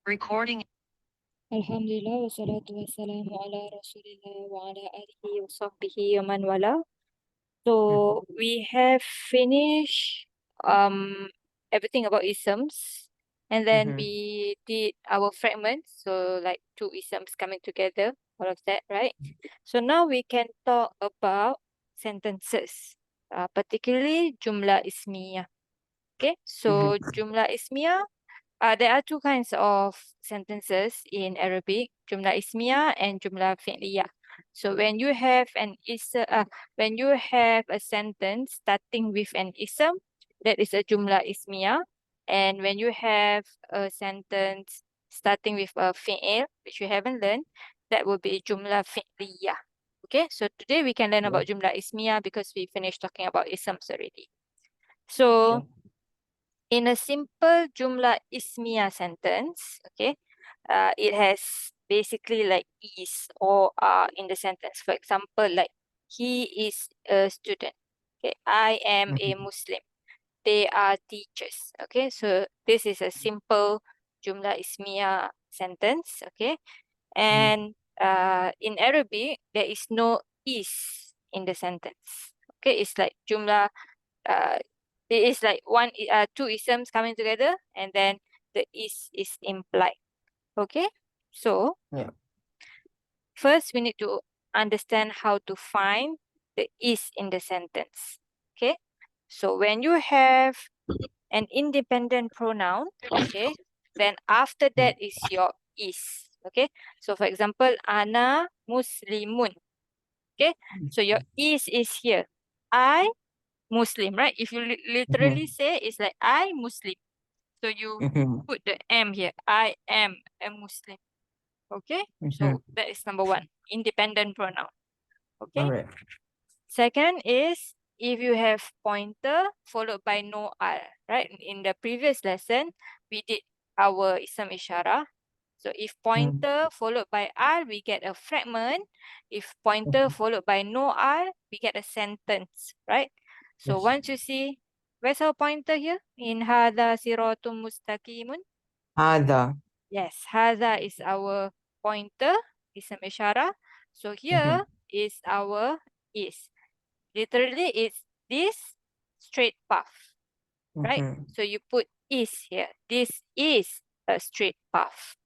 Recording. Alhamdulillah wassalatu wassalamu ala rasulillah wa ala alihi wa sahbihi wa man wala. So we have finished everything about isms, and then we did our fragments, so like two isms coming together, all of that, right? So now we can talk about sentences, particularly jumlah ismiyah. Okay, so jumlah ismiyah, there are two kinds of sentences in Arabic, jumlah ismiyah and jumlah fi'liyah. So when you have when you have a sentence starting with an ism, that is a jumlah ismiyah. And when you have a sentence starting with a fi'il, which we haven't learned, that will be jumlah fi'liyah. Okay, so today we can learn about jumlah ismiyah because we finished talking about isms already. So in a simple jumlah ismiyah sentence, okay, it has basically like is or are in the sentence. For example, like he is a student. Okay, I am a Muslim. They are teachers. Okay, so this is a simple jumlah ismiyah sentence. Okay, and in Arabic there is no is in the sentence. Okay, it's like jumlah it is like two isms coming together, and then the is implied. Okay, so first we need to understand how to find the is in the sentence. Okay, so when you have an independent pronoun, okay, then after that is your is. Okay, so for example, ana muslimun. Okay, so your is here. I Muslim, right? If you literally say, it's like I Muslim. So you put the am here. I am a Muslim. Okay? So that is number one, independent pronoun. Okay? Alright. Second is if you have pointer followed by no R, right? In the previous lesson, we did our ism isyarah. So if pointer followed by R, we get a fragment. If pointer followed by no R, we get a sentence, right? So once you see, where's our pointer here? In hadha siratum mustaqimun. Ada. Yes, hadha is our pointer, ism isyarah. So here is our is. Literally, it's this straight path, right? So you put is here. This is a straight path.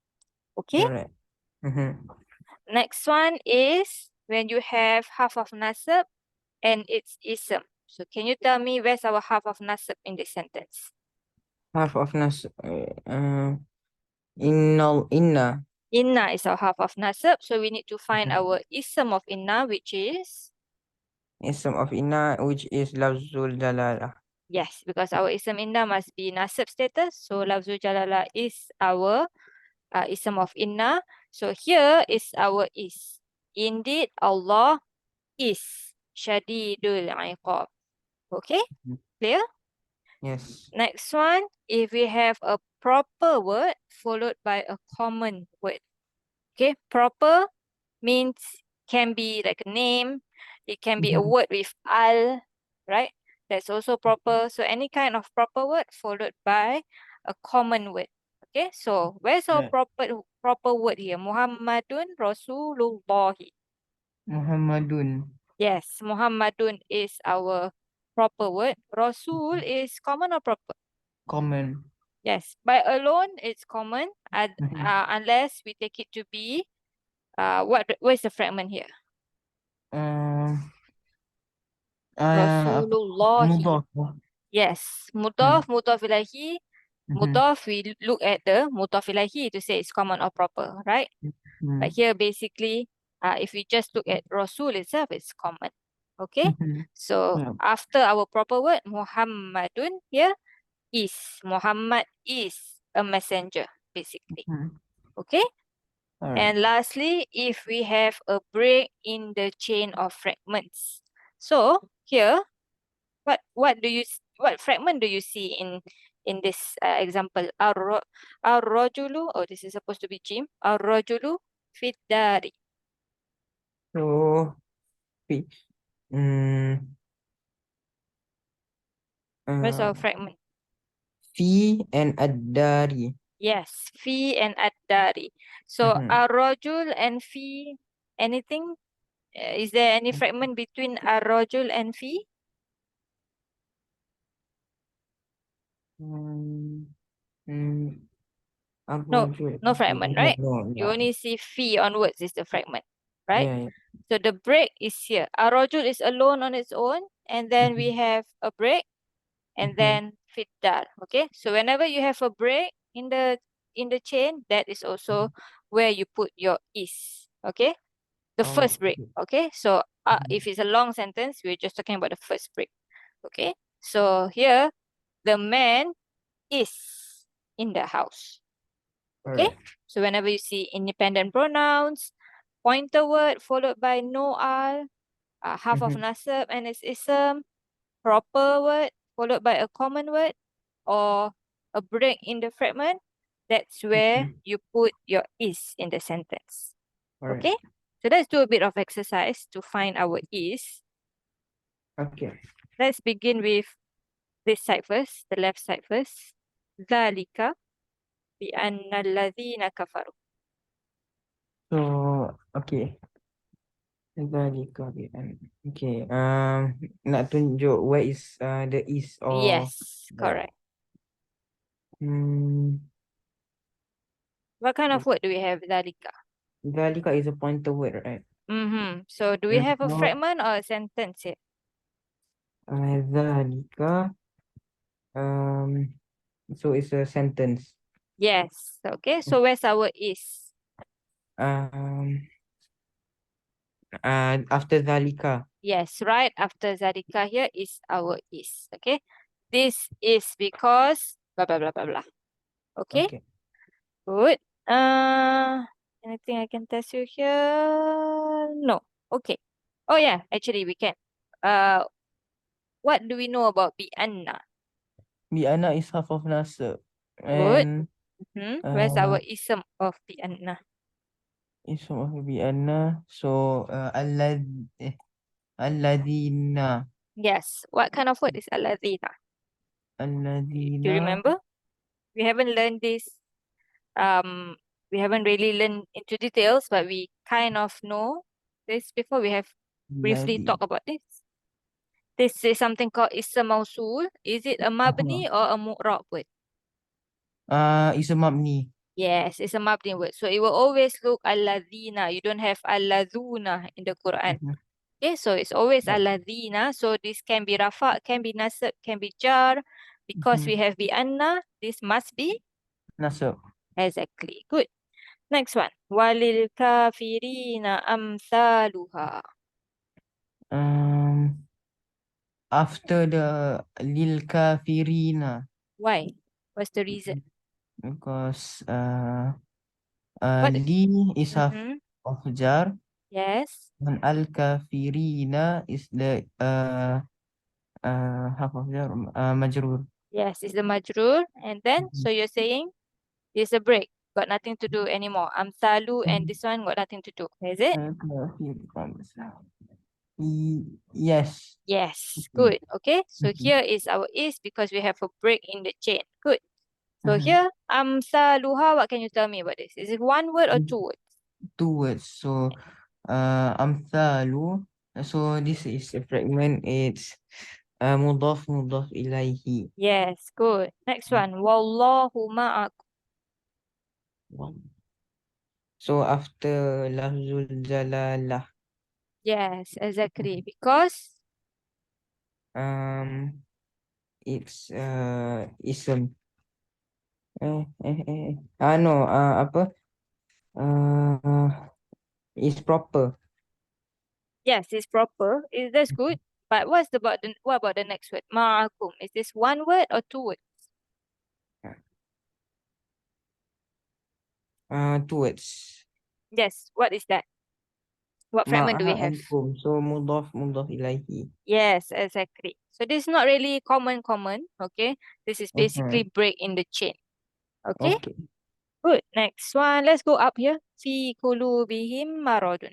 Okay? Alright. Next one is when you have half of nasab and it's ism. So can you tell me where's our half of nasab in this sentence? Half of nas. Inna. Inna is our half of nasab. So we need to find our ism of inna, which is, Ism of inna, which is lafzul jalalah. yes, because our ism inna must be nasab status. So lafzul jalalah is our ism of inna. So here is our is. Indeed, Allah is shadidul iqab. Okay, clear? Yes. Next one, if we have a proper word followed by a common word. Okay, proper means can be like a name. It can be a word with al, right? That's also proper. So any kind of proper word followed by a common word. Okay, so where's our proper word here? Muhammadun Rasulullahi. Muhammadun. Yes, Muhammadun is our proper word. Rasul is common or proper? Common. Yes, by alone it's common, unless we take it to be where's the fragment here? Rasulullahi. Mudhaf. Yes, mudhaf ilahi. Mudhaf, we look at the mudhaf ilahi to say it's common or proper, right? But here basically, if we just look at Rasul itself, it's common. Okay, so after our proper word, Muhammadun here is. Muhammad is a messenger, basically. Okay, and lastly, if we have a break in the chain of fragments. So here, what fragment do you see in this example? Ar-rajulu, oh, this is supposed to be Jim. Ar-rajulu fit dari. So, Where's our fragment? fi and ad-dari. Yes, fi and ad-dari. So Mm-hmm. ar-rajul and fi, anything? Is there any fragment between ar-rajul and fi? Mm, mm, No, الرجل. no fragment, No, right? no, You no. only see fi onwards is the fragment, right? Yeah, yeah. So the break is here. Ar-rajul is alone on its own, and then we Mm-hmm. have a break, and Mm-hmm. then fiddar. Okay, so whenever you have a break in the chain, that is also where you put your is. Okay, the Oh, first break. okay. Okay, so Mhm. if it's a long sentence, we're just talking about the first break. Okay, so here the man is in the house. All Okay, right. so whenever you see independent pronouns, pointer word followed by no al, half of Mm-hmm. nasab and its ism, proper word followed by a common word, or a break in the fragment, that's where Mm-hmm. you put your is in the sentence. All right. Okay? So let's do a bit of exercise to find our is. Okay. Let's begin with this side first, the left side first. ذلك بأن الذين كفروا. So, okay. Zalika bi'an. Okay. Nak tunjuk where is the is or Yes, like correct. hmm. What kind of word do we have, ذلك? Zalika is a pointer word, right? Mm-hmm. So do we And have a so fragment or a sentence here? Zalika so it's a sentence. Yes. Okay. So where's our is? Um after Zalika. Yes, right after Zarika here is our is. Okay. This is because blah blah blah blah blah. Okay. Okay. Good. Uh anything I can test you here? No. Okay. Oh yeah, actually we can. Uh what do we know about bi anna? Bi'ana is half of nasab. Good. And Where's our uh ism of bi anna? ism of bi'ana. So alladhina. Yes. What kind of word is alladhina? Do you Alladhina. remember? We haven't learned this um we haven't really learned into details, but we kind of know this before. We have briefly Alladhi. talked about this. This is something called ism mausul. Is it a Uh-huh. mabni or a mu'rab word? Is a mabni. Yes, it's a mabni word. So it will always look alladhina. You don't have alladhuna in the Quran. Mhm. Okay, so it's always Right. alladhina. So this can be rafa, can be nasab, can be jar. Because we Mhm. have bi anna, this must be Nasab. exactly. Good. Next one. Walil kafirina amsaluha. Um, After the lil kafirina, Why? What's the reason? because What? li is half Mm-hmm. of jar Yes. and al kafirina is the half of jar majrur. Yes, it's the majrur. And then, Mhm. so you're saying it's a break. Got nothing to do anymore. Amsalu and Mhm. this one got nothing to do. Is it? Al kafirina. Yes. Yes. Okay. Good. Okay. So Mhm. here is our is because we have a break in the chain. Good. So Mhm. here, amsaluha, what can you tell me about this? Is it one word or It's two words? two words. So amthalu. So this is a fragment. It's mudaf ilaihi. Yes. Good. Next one. Wallahu ma'akum. So after lafzul jalalah, Yes, exactly. Because um, it's ism. No, apa? Uh, is proper. yes, it's proper. Is that's good. But what about the next word? Ma'akum. Is this one word or two words? Two words. Yes. What is that? What fragment do we Ma'a have? and kum. So mudaf ilaihi. Yes, exactly. So this is not really common. Okay. This is Uh-huh. basically break in the chain. Okay. Okay. Good. Next one. Let's go up here. Fi kulubihim maradun.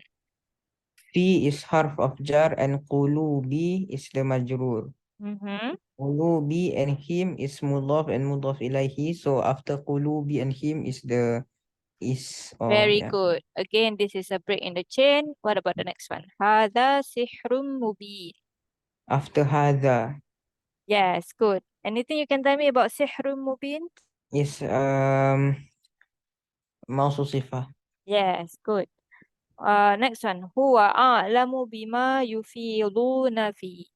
Fi is harf of jar and qulubi is the majrur. Mm-hmm. Qulubi and him is mudaf and mudaf ilaihi. So after qulubi and him is the is, oh Very yeah. good. Again, this is a break in the chain. What about the next one? Hada sihrum mubin. After hadha Yes, good. Anything you can tell me about sihrum mubin? is mausul sifah. Yes, good. Next one. Huwa a'lamu bima yufiduna fi.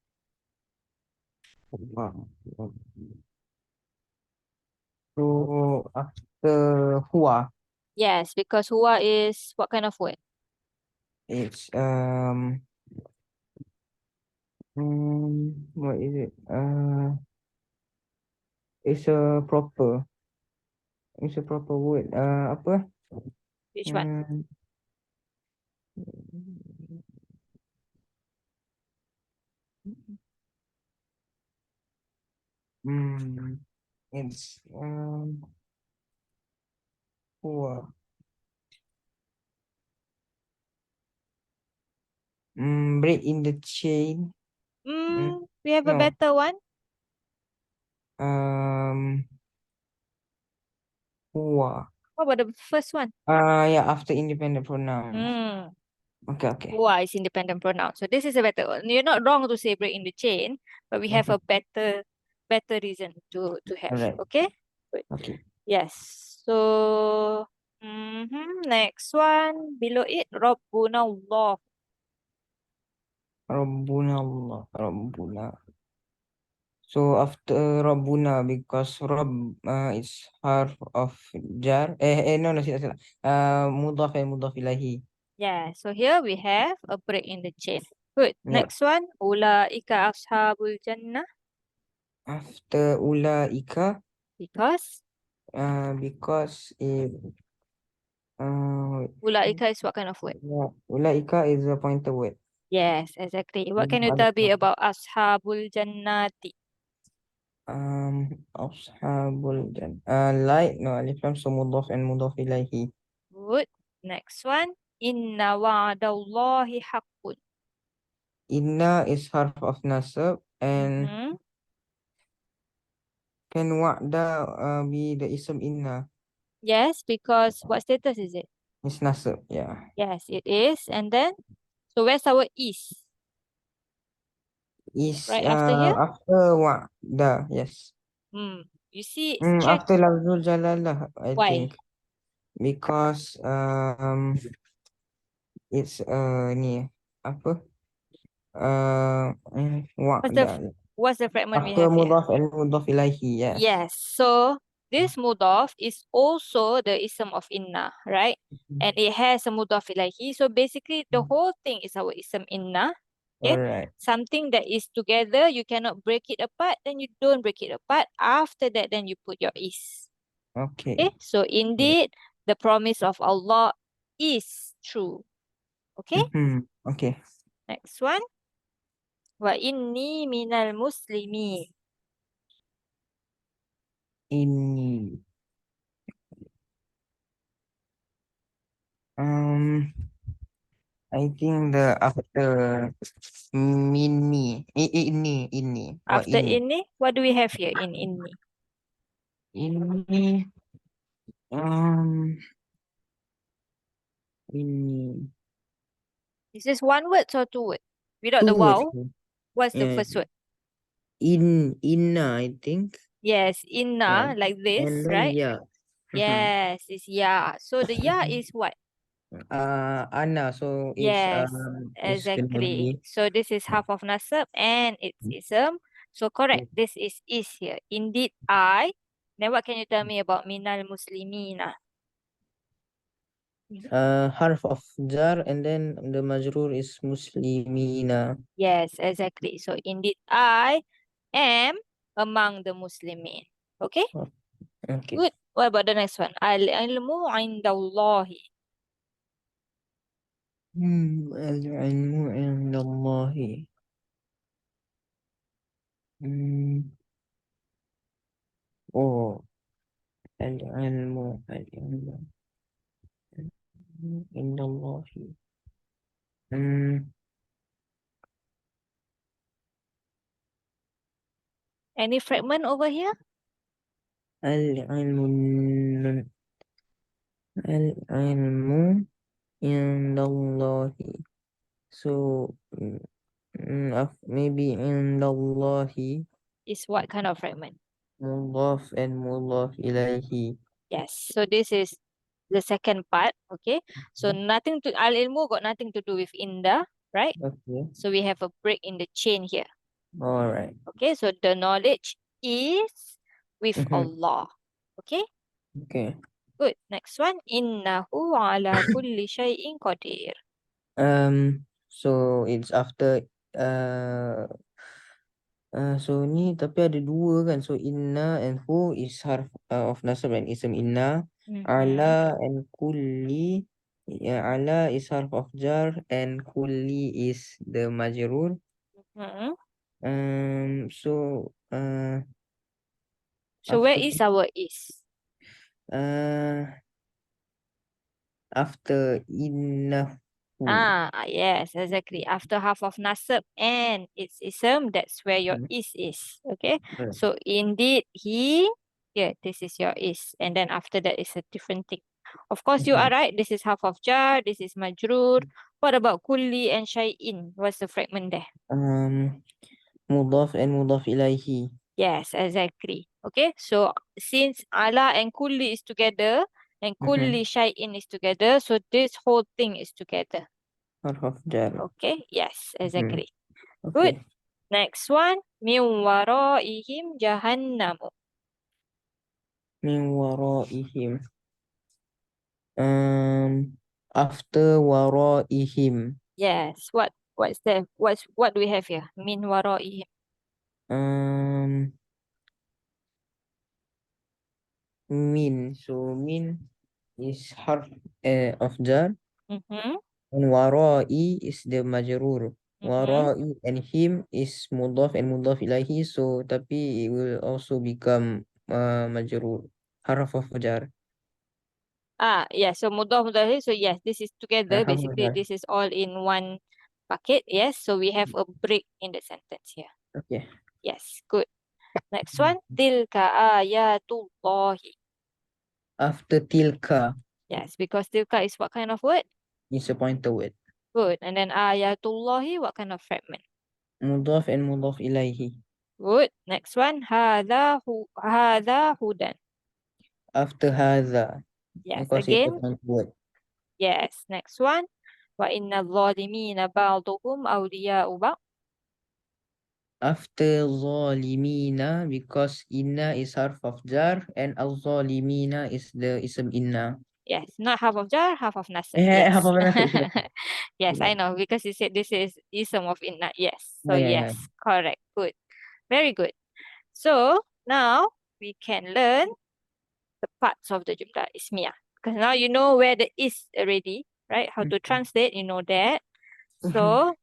So after huwa, Yes, because huwa is what kind of word? it's what is it? It's a proper, it's a proper word. Apa? Which one? Hmm, hmm, it's huwa. Break in the chain. Mm, We have a no. better one. Um, huwa. What about the first one? Yeah, after independent pronouns. Hmm. Okay, okay. Huwa is independent pronoun. So this is a better one. You're not wrong to say break in the chain, but we have Mm-hmm. a better reason to All have. right. Okay? Good. Okay. Yes. So next one. Below it, Rabbuna Allah. Rabbuna Allah. Rabbuna. So after Rabbuna, because is half of jar. No, no, sila, sila. Mudaf and mudaf ilahi. Yeah. So here we have a break in the chain. Good. Yeah. Next one. Ulaika ashabul jannah. After ulaika, Because because it, wait. ulaika is what kind of word? Yeah, ulaika is a pointer word. Yes, exactly. What can In you other tell me terms, about ashabul jannati? ashabul jan. Like no alif lam, so mudaf and mudaf ilahi. Good. Next one. Inna wa'dallahi haqqun. Inna is harf of nasab, and Mm-hmm. can wa'da be the ism inna? Yes, because what status is it? It's nasab, yeah. Yes, it is. And then, so where's our is? Is Right after here? after wa'da, yes. You see, check After lafzul jalalah, I why. think. Because it's ni apa? What's the Wa'da. what's the fragment we After have here? mudaf and mudaf ilahi, yes. Yes. So this mudaf is also the ism of inna, right? And it has a mudaf ilahi. So basically, the whole thing is our ism inna. All Okay. right. Something that is together, you cannot break it apart, then you don't break it apart. After that, then you put your is. Okay. Okay. So Yeah. indeed, the promise of Allah is true. Okay. Okay. Next one. Wa inni minal muslimin. Ini. Um, I think the after ini. What After ini? inni, what do we have here in inni? Ini. Um, ini. Is this one word or two word? Without Two the words. wow, what's the Yeah. first word? Inna, I think. Yes, Yeah. inna, like And this, then right? yeah. Yes, it's ya. So the ya is what? Anna. So Yes, it's gonna exactly. be. So this is half of nasab and it's ism. So correct. This is here. Indeed, I. Then what can you tell me about minal muslimina? Harf of jar, and then the majrur is muslimina. Yes, exactly. So indeed, I am among the Muslimin. Okay, Oh, okay. good. What about the next one? Al-ilmu indallahi. Al-ilmu indallahi. Hmm. Oh, al-ilmu indallahi. Hmm. Any fragment over here? Al-ilmu al-ilmu indallahi. So maybe indallahi Is what kind of fragment? mudhaf and mudhaf ilaihi. Yes. So this is the second part. Okay. So nothing to al-ilmu got nothing to do with inda, right? Okay. So we have a break in the chain here. All right. Okay. So the knowledge is with Mhm. Allah. Okay. Okay. Good. Next one. Innahu ala kulli shay'in qadir. So it's after uh so ni tapi ada dua kan. So inna and who is harf of nasab and ism inna. Ala Mm-hmm. and kulli. Yeah, ala is harf of jar and kulli is the majrur. Mm-hmm. So So where after is our is? uh after innahu. Yes, exactly. After half of nasab and its ism, that's where your Hmm. is. Okay. Right. So indeed he, yeah, this is your is. And then after that is a different thing. Of course, you are Mhm. right. This is half of jar. This is majrur. What about kulli and shay'in? What's the fragment there? Um, Mudaf and mudaf ilaihi. Yes, exactly. Okay. So since ala and kulli is together and kulli Mhm. shay'in is together, so this whole thing is together. Harf of jar. Okay. Yes, Mhm. exactly. Good. Okay. Next one, min waraihim jahannamu. Min waraihim. After waraihim. Yes. What's that? What do we have here? Min waraihim. Um, Min. So min is harf of jar. Mm-hmm. And warai is the majrur. Mm-hmm. Warai and him is mudaf and mudaf ilahi. So tapi it will also become majrur. Harf of jar. Yeah. So mudhaf mudhaf. So yes, this is together. Harf of Basically, jar. this is all in one bucket. Yes. So we have a break in the sentence here. Okay. Yes. Good. Next one, tilka ayatullahi. After tilka Yes, because tilka is what kind of word? is a pointer word. Good. And then ayatullahi, what kind of fragment? Mudaf and mudaf ilaihi. Good. Next one, hadha hudan. After hadha, Yes, because it's a again. pointer word. Yes. Next one. Wa inna zalimina ba'duhum awliya'u ba'd. After zalimina, because inna is harf of jar and al-zalimina is the ism inna. Yes, not half of jar, half of nasab. Half Yes. of an silap. Yes, I Silap. know because you said this is ism of inna. Yes. So Oh, yeah, yeah. yes, correct. Good. Very good. So now we can learn the parts of the Jumlah Ismiyah. Because now you know where the is already, right? How to translate, you know that. So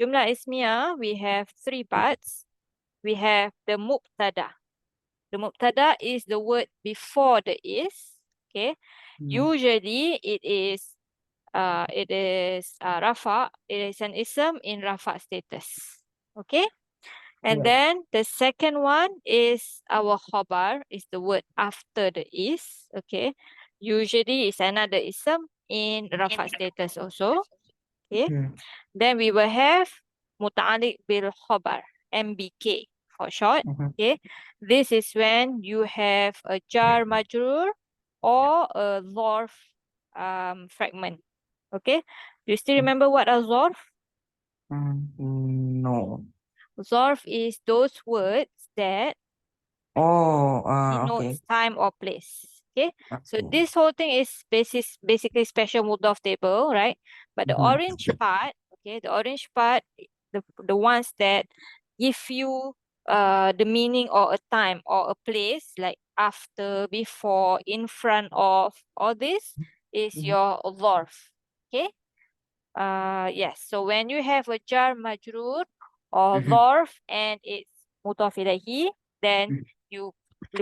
Jumlah Ismiyah, we have three parts. We have the mubtada. The mubtada is the word before the is. Okay. Mm. Usually it is rafa. It is an ism in rafa status. Okay. And Right. then the second one is our khabar, is the word after the is. Okay. Usually it's another ism in rafa status also. Okay. Mm. Then we will have muta'alliq bil khabar, MBK for short. Mhm. Okay. This is when you have a jar majrur or a zorf fragment. Okay. Do you still remember what a zorf? No. Zorf is those words that Oh, okay. denotes time or place. Okay. So Okay. this whole thing is basically special Mudaf table, right? But the Mhm. orange part, okay, the orange part, the ones that give you the meaning or a time or a place, like after, before, in front of, all this is Mhm. your Zorf. Okay. Yes. So when you have a jar majrur or Mhm. zarf and it's mudaf ilayhi, then Mhm. you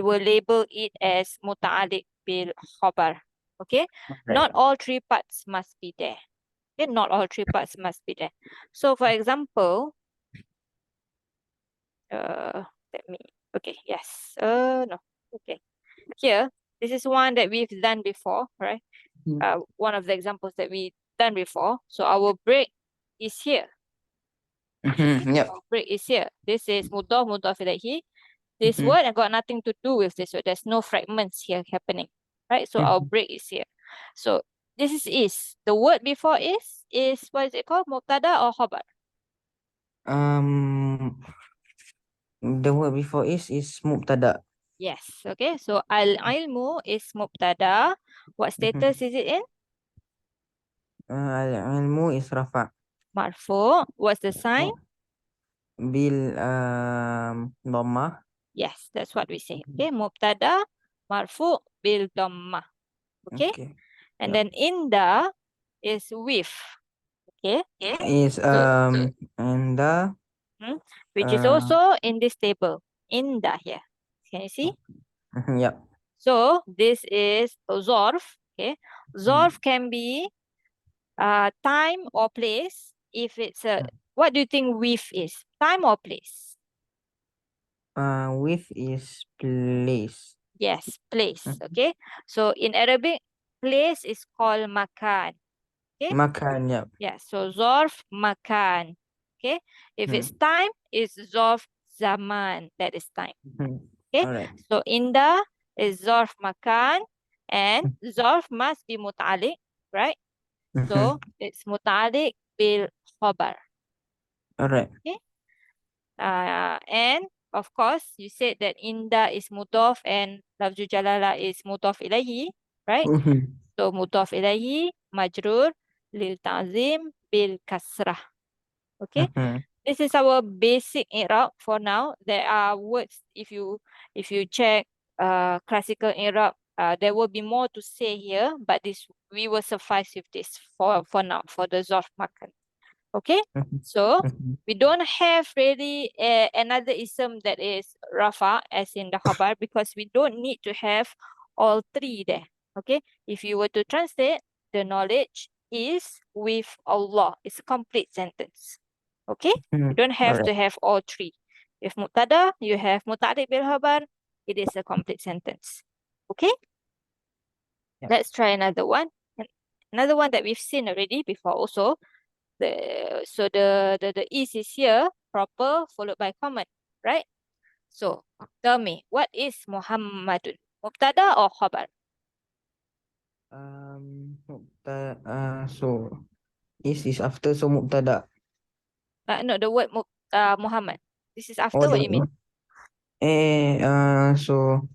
will label it as muta'alliq bil khabar. Okay. Right. Not all three parts must be there. Okay. Not all three parts must be there. So for example, uh, let me Okay, yes. No. Okay. Here, this is one that we've done before, right? One of the examples that we done before. So our break is here. Okay, Yep. our break is here. This is mudaf ilayhi. This Mhm. word I got nothing to do with this word. There's no fragments here happening, right? So our Mhm. break is here. So this is. The word before is what is it called? Mubtada or khabar? Um, the word before is mubtada. Yes. Okay. So al-ilmu is mubtada. What status Mhm. is it in? Al-ilmu is rafa. Marfu. What's the sign? Bil dhammah. Yes, that's what we say. Okay. Mubtada marfu bil dhammah. Okay. Okay. And Yep. then inda is with. Okay. Is So and the hmm, which is uh also in this table. Inda here. Can you see? yep. So this is a zorf. Okay. Zorf can be time or place. If it's a, what do you think with is? Time or place? With is place. Yes, place. Okay. So in Arabic, place is called makan. Okay. Makan, yep. Yeah. So zorf makan. Okay. If it's Hmm. time, it's zorf zaman. That is time. Mhm. Okay. All right. So inda is zorf makan and zorf must be muta'alliq, right? So Mhm. it's muta'alliq bil khabar. All right. Okay. And of course, you said that inda is mudaf and lafzu jalala is mudaf ilahi, right? Mhm. So mudaf ilahi majrur lil ta'zim bil kasrah. Okay. Mhm. This is our basic i'rab for now. There are words if you check classical i'rab, there will be more to say here, but this we will suffice with this for now for the zorf makan. Okay, Mhm. so Mhm. we don't have really another ism that is rafa as in the khabar because we don't need to have all three there. Okay, if you were to translate, the knowledge is with Allah. It's a complete sentence. Okay, you Mhm. don't All have right. to have all three. If mutada, you have muta'alliq bil khabar. It is a complete sentence. Okay, Yep. let's try another one. Another one that we've seen already before also so the is here proper followed by common, right? So tell me, what is Muhammadun? Mubtada or khabar? So is after so mubtada. No, the word Muhammad. This is Oh, after. What you mean? so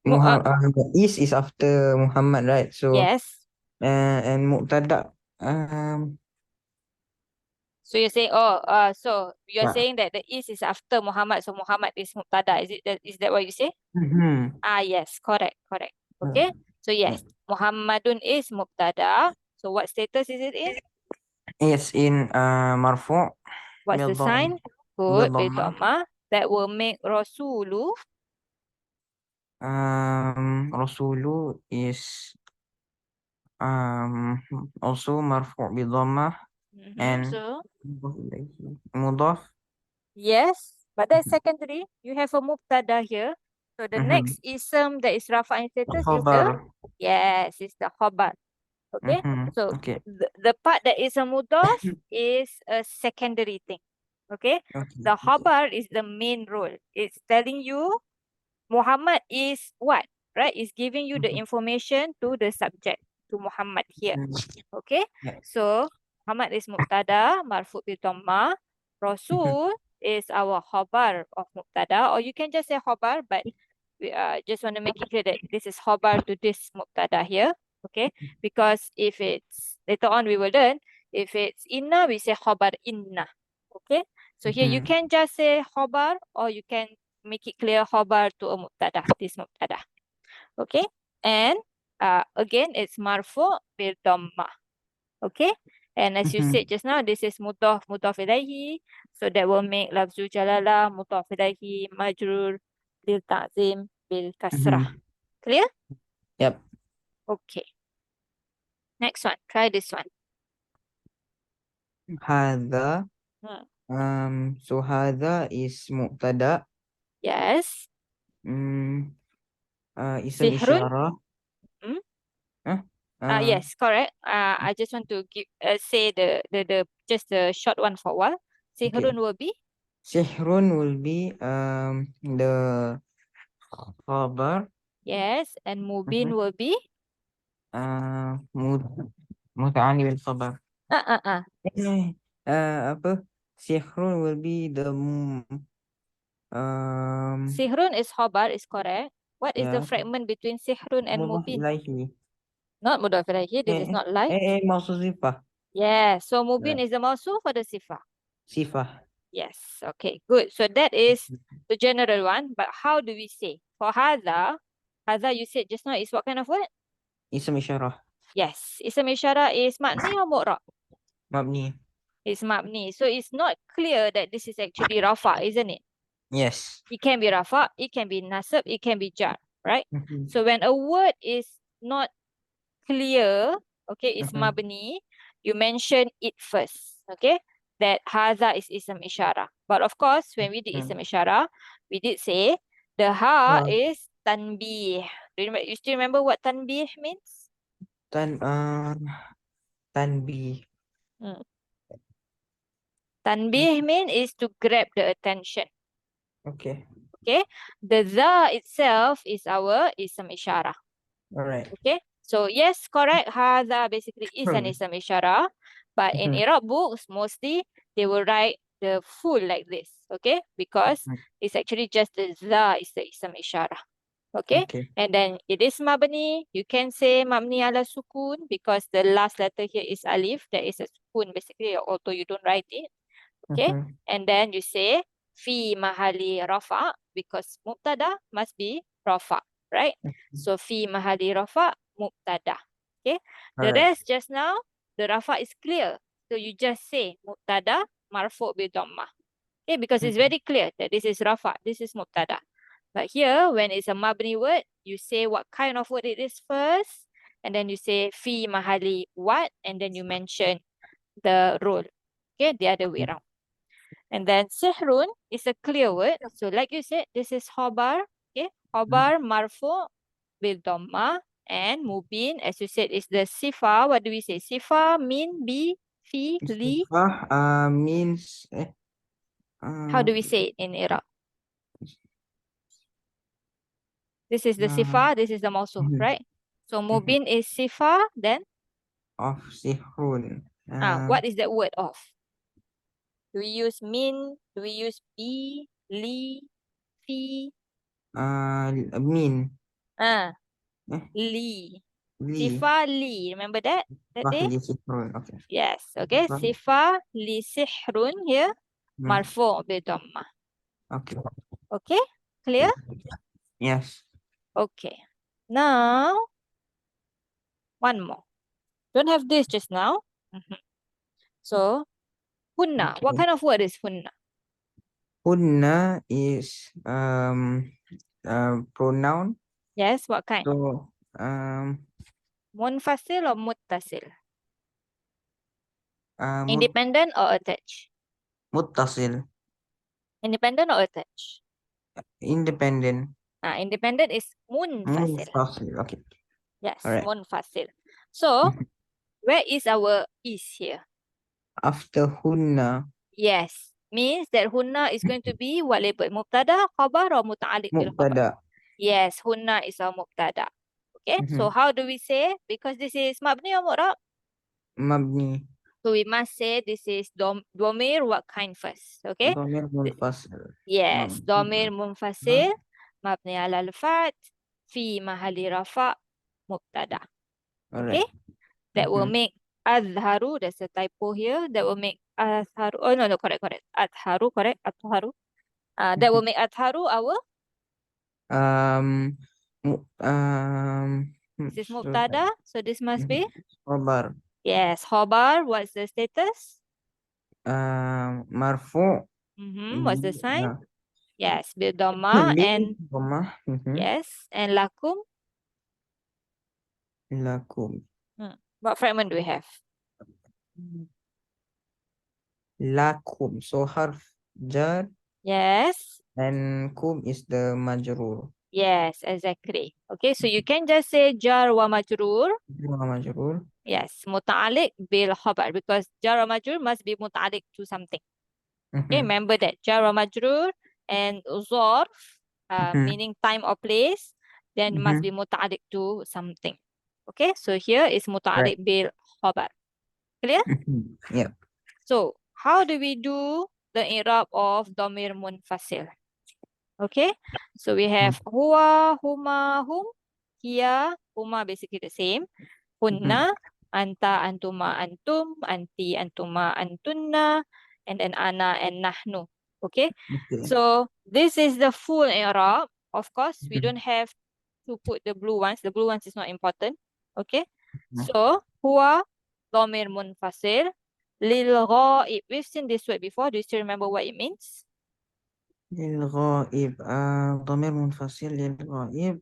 Mu, uh, is after Muhammad, right? So yes. and mubtada. Um, So you're saying, so you're yeah. saying that the is after Muhammad, so Muhammad is mubtada. Is that what you say? Mhm. Ah, yes, correct, correct. Yeah. Okay. So Yeah. yes, Muhammadun is mubtada. So what status is it in? Is in marfu What's bil the sign? bil Good, dhammah. bidhamma. That will make Rasulu. Rasulu is also marfu bil dhammah and So, mudaf. yes, but that's secondary. You have a mubtada here. So the Mhm. next ism that is rafa in status is Khabar. yes, is the khabar. Okay, Mhm. so Okay. the part that is a mudaf is a secondary thing. Okay, Okay. the Okay. khabar is the main role. It's telling you Muhammad is what? Right? It's giving you the Mhm. information to the subject, to Muhammad here. Mhm. Okay? Yeah. So, Muhammad is mubtada, marfu bi dhamma. Mhm. Rasul is our khabar of mubtada, or you can just say khabar, but we just want to make it clear that this is khabar to this mubtada here. Okay? Because if it's, later on we will learn, if it's inna, we say khabar inna. Okay? So here you Mhm. can just say khabar, or you can make it clear khabar to a mubtada, this mubtada. Okay? And again, it's marfu bil dhamma. Okay? And as you Mhm. said just now, this is mudaf ilaihi. So that will make lafzu jalala mudaf ilaihi majrur lil ta'zim bil kasrah. Mhm. Clear? Yep. Okay. Next one. Try this one. Hadha. Hmm. So hadha is mubtada Yes. Mm, Ism Sihrun. isyarah. Hmm? Huh? Uh, Yes, correct. I just want to say the just the short one for a while. okay. Sihrun will be Sihrun will be the khabar. yes, and Mubin Mhm. will be Uh, mut muta'ani bil khabar. uh uh uh. Apa? Sihrun will be the Sihrun is khobar is correct. What is the ya fragment between Sihrun and mudhaf Mubin? ilaihi. Not mudhaf ilaihi. This is not like. Maksud sifah. Yeah. So Mubin Ya, is the mawsuf for the sifah. sifah. Yes. Okay. Good. So that is the general one. But how do we say for hadha you said just now is what kind of word? Ism isyarah. Yes. Ism isyarah is mabni or mu'rab? Mabni. It's mabni. So it's not clear that this is actually rafa, isn't it? Yes. It can be rafa, it can be nasab, it can be jar, right? Mhm. So when a word is not clear, okay, it's Mhm. mabni, you mention it first, okay? That hadha is ism isyarah. But of course, when we did ism Mhm. isyarah, we did say the ha Uh, is tanbih. You still remember what tanbih means? tan tanbih. Hmm. Tanbih mean is to grab the attention. Okay. Okay, the the itself is our ism isyarah. All right. Okay, so yes, correct. Hadha basically is an Hmm. ism isyarah, but in Mhm. Iraab books, mostly they will write the full like this. Okay, because Mhm. it's actually just the is the ism isyarah. Okay, Okay. and then it is mabni. You can say mabni ala sukun because the last letter here is alif. There is a sukun basically, although you don't write it. Okay, Mhm. and then you say fi mahali rafa because mubtada must be rafa, right? So fi mahali rafa mubtada. Okay, All the right. rest just now the rafa is clear, so you just say mubtada marfu bi dhammah. Okay, because it's Mhm. very clear that this is rafa, this is mubtada. But here when it's a mabni word, you say what kind of word it is first, and then you say fi mahali what, and then you mention the role. Okay, the other way around. And then sihrun is a clear word. So like you said, this is khobar. Okay, Mhm. khobar marfu bil dhamma and mubin, as you said, is the sifa. What do we say? Sifa, min, bi, fi, li. Istifah means How uh, do we say it in Iraq? This is the uh, sifa, this is the mausuf, mhm. right? So Mhm. mubin is sifa, then Of sihrun. what is that word of? Do we use min? Do we use bi, li, fi? Min. Ah, Eh, li. li. Sifa li. Remember that day? Wahli sihrun. Okay. Yes, okay. Right. Sifa li sihrun here. Hmm. Marfu bi dhamma. Okay. Okay, clear? Yes. Okay. Now, one more. Don't have this just now. Mhm. So, hunna. What Okay. kind of word is hunna? Hunna is pronoun. Yes, what kind? So Munfasil or muttasil? uh, mut Independent or attached? muttasil. Independent or attached? Independent. Independent is munfasil. Munfasil. Okay. All Yes, right. munfasil. So, where is our is here? After hunna, Yes, means that hunna is going to be what label? Mubtada, khabar or muta'alliq bil khabar? mubtada. Yes, hunna is our mubtada. Okay, so Mhm. how do we say? Because this is mabni or mu'rab. Mabni. So we must say this is domir what kind first. Okay, Dhamir Th- munfasil. yes, Mabni. domir munfasil, mabni ala al-fat, fi mahali rafa, mubtada. All Okay, right. that will Mhm. make adharu, there's a typo here, that will make adharu, oh no, correct, adharu, correct, adharu. That will Mhm. make Atharu our, Um, this is so, Mubtada. So this must mhm. be, Khobar. yes, Khobar. What's the status? Marfu. What's the sign? Ya. Yes, Bidoma Bil and dhammah. yes, and Lakum. Lakum. What fragment do we have? Lakum. So harf jar. Yes. And kum is the majrur. Yes, exactly. Okay, so you can just say jar wa majrur. Jumlah majrur. Yes, muta'alliq bil khabar because jar wa majrur must be muta'alliq to something. Okay, Mhm. remember that jar wa majrur and zarf, Mhm. meaning time or place, then must be Mhm. muta'alliq to something. Okay, so here is Right. muta'alliq bil khabar. Clear? Mhm. Yeah. So how do we do the i'rab of dhamir munfasil? Okay, so we have huwa, huma, hum, hiya, huma basically the same. Mhm. Hunna, anta, antuma, antum, anti, antuma, antunna, and then ana and nahnu. Okay, Okay. so this is the full i'rab. Of course, we don't Mhm. have to put the blue ones. The blue ones is not important. Okay, Mhm. so huwa dhamir munfasil lil ghaib. We've seen this word before. Do you still remember what it means? للغائب ضمير منفصل للغائب.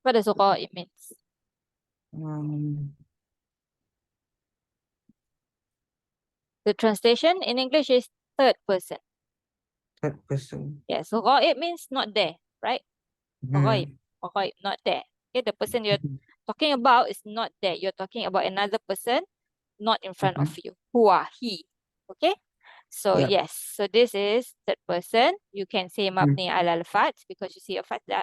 What does ghaib means? um, The translation in English is third person. third person. Yes, so ghaib means not there, right? Ghaib, Mhm. ghaib, not there. Okay, the person you're Mhm. talking about is not there. You're talking about another person not in front of Mhm. you. Huwa, he. Okay? So Yeah. yes, so this is third person. You can say Mhm. mabni al fat because you see a fatha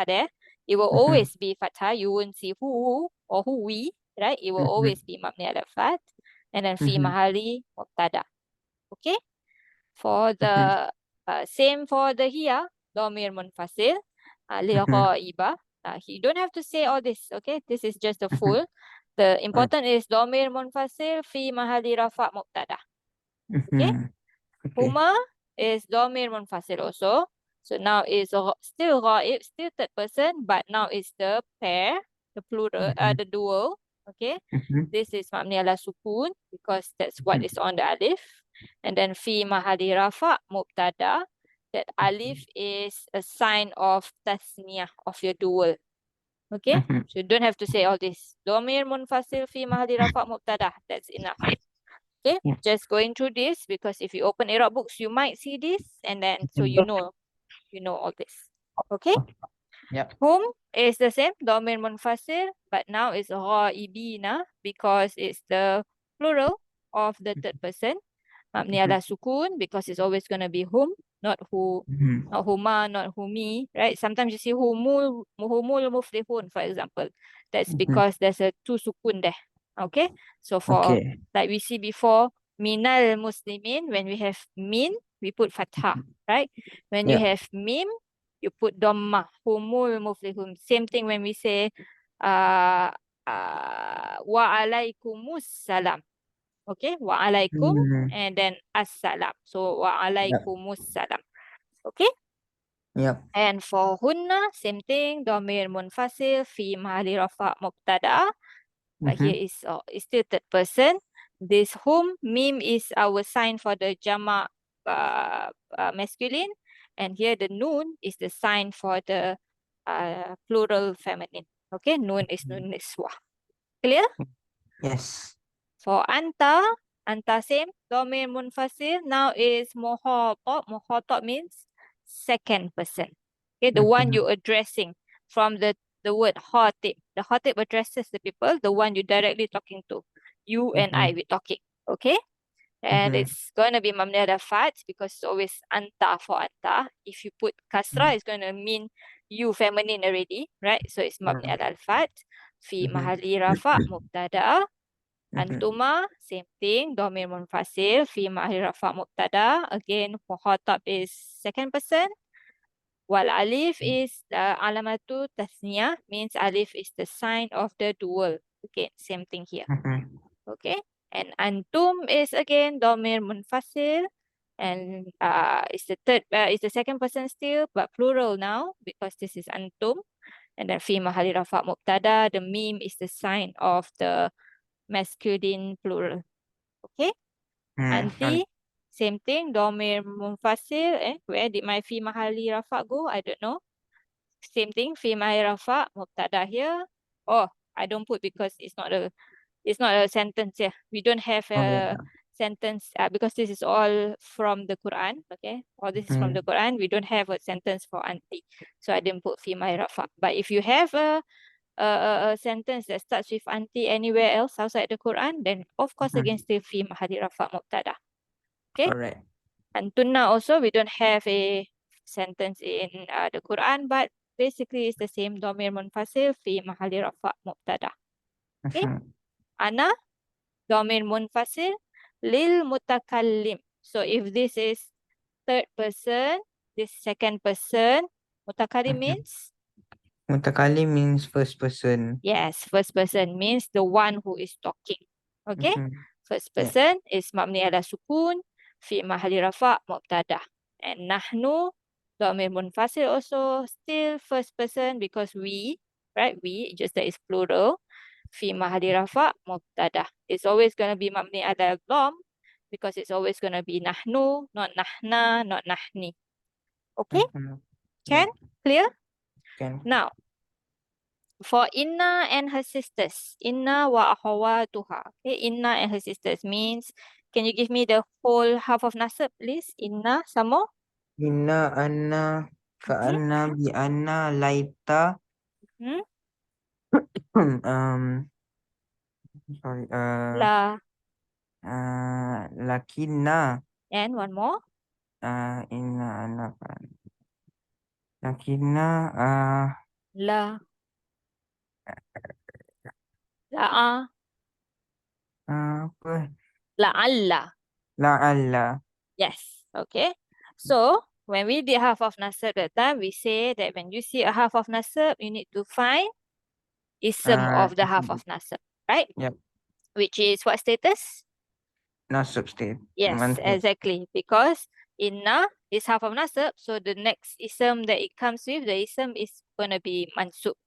there. It will Mhm. always be fatha. You won't see who or who we, right? It will Mhm. always be mabni al fat. And then fi Mhm. mahali mubtada. Okay? For Mhm. the same for the here, domir munfasil, lil Mhm. ghaiba. You don't have to say all this, okay? This is just the Mhm. full. The Right. important is domir munfasil fi mahali rafa mubtada. Okay? Mhm. Okay. Huma is domir munfasil also. So now is still ghaib, still third person, but now it's the pair, the plural, Mhm. the dual. Okay? Mhm. This is mabni ala sukun because that's what is on the alif. And then fi mahali rafa mubtada. That alif is a sign of tasniyah of your dual. Okay? Mhm. So you don't have to say all this. Domir munfasil fi mahali rafa mubtada. That's enough. Okay? Yeah. Just going through this because if you open Arab books, you might see this and then so Mhm. you know all this. Okay? Yeah. Hum is the same, domir munfasil, but now it's ghaibina because it's the plural of the third person. Mabni Mhm. ala sukun because it's always going to be hum, not who, Mhm. not huma, not humi, right? Sometimes you see humul muflihun, for example. That's Mhm. because there's a two sukun there. Okay? So for, Okay. like we see before, minal muslimin, when we have min, we put fathah, right? When you Yeah. have mim, you put dhammah, humul muflihun. Same thing when we say, uh, wa alaikumus salam. Okay, wa alaikum Mhm. and then assalam. So wa Yeah. alaikumus salam. Okay, Yeah. and for hunna, same thing, domir munfasil fi mahali rafa mubtada. But here Mhm. is still third person. This whom mim is our sign for the jama masculine, and here the noon is the sign for the plural feminine. Okay, noon is nun niswa. Clear? Yes. For anta same, domir munfasil now is muhatab. Muhatab means second person. Okay, the one Mhm. you addressing from the word khatib. The khatib addresses the people, the one you directly talking to. You and I, Mhm. we talking. Okay? And Mhm. it's going to be mamni ala fat because it's always anta for anta. If you put kasra, it's going to mean you feminine already, right? So it's mabni Mhm. ala fat. Fi Mhm. mahali rafa mubtada. Mhm. Antuma, same thing, domir munfasil, fi ma'ahli rafa mubtada. Again, muhatab is second person. Wal alif is alamatu tasniyah, means alif is the sign of the dual. Okay, same thing here. Mhm. Okay, and antum is again domir munfasil, and it's the it's the second person still, but plural now because this is antum. And then fi mahali rafa mubtada, the meme is the sign of the masculine plural. Okay. Right. Anti, same thing. Domir munfasil. Where did my fi mahali rafa go? I don't know. Same thing. Fi mahali rafa mubtada here. Oh, I don't put because it's not a sentence here. We don't have Oh a yeah. sentence because this is all from the Quran. Okay, all this is from the Quran. We don't have a sentence for auntie, so I didn't put fi mahali rafa. But if you have a sentence that starts with auntie anywhere else outside the Quran, then of course again still fi mahali rafa mubtada. Okay, All right. and tunna also we don't have a sentence in the Quran, but basically it's the same domir munfasil fi mahali rafa mubtada. Okay, ana domir munfasil lil mutakallim. So if this is third person, this second person, mutakallim means Mutakalim means first person. yes, first person means the one who is talking. Okay? First Yeah. person is mabni ala sukun fi mahali rafa mubtada. And nahnu dhamir munfasil also still first person because we, right? We just that is plural fi mahali rafa mubtada. It's always going to be mabni ala dham because it's always going to be nahnu, not nahna, not nahni. Okay? Yeah. Can? Clear? Can. Now, for Inna and her sisters, Inna wa akhawatuha. Okay, Inna and her sisters means, can you give me the whole half of nasab, please? Inna, some more? Inna anna fa Mhm, anna bi anna laita mhm. um sorry La, lakinna and one more. inna anna fa lakinna La, la, apa la, alla. la'alla Yes, okay. So, when we did half of nasab that time, we say that when you see a half of nasab, you need to find ism of the half of nasab, right? yep, Which is what status? nasab state Yes, mansub. exactly. Because inna is half of nasab, so the next ism that it comes with, the ism is gonna be mansub.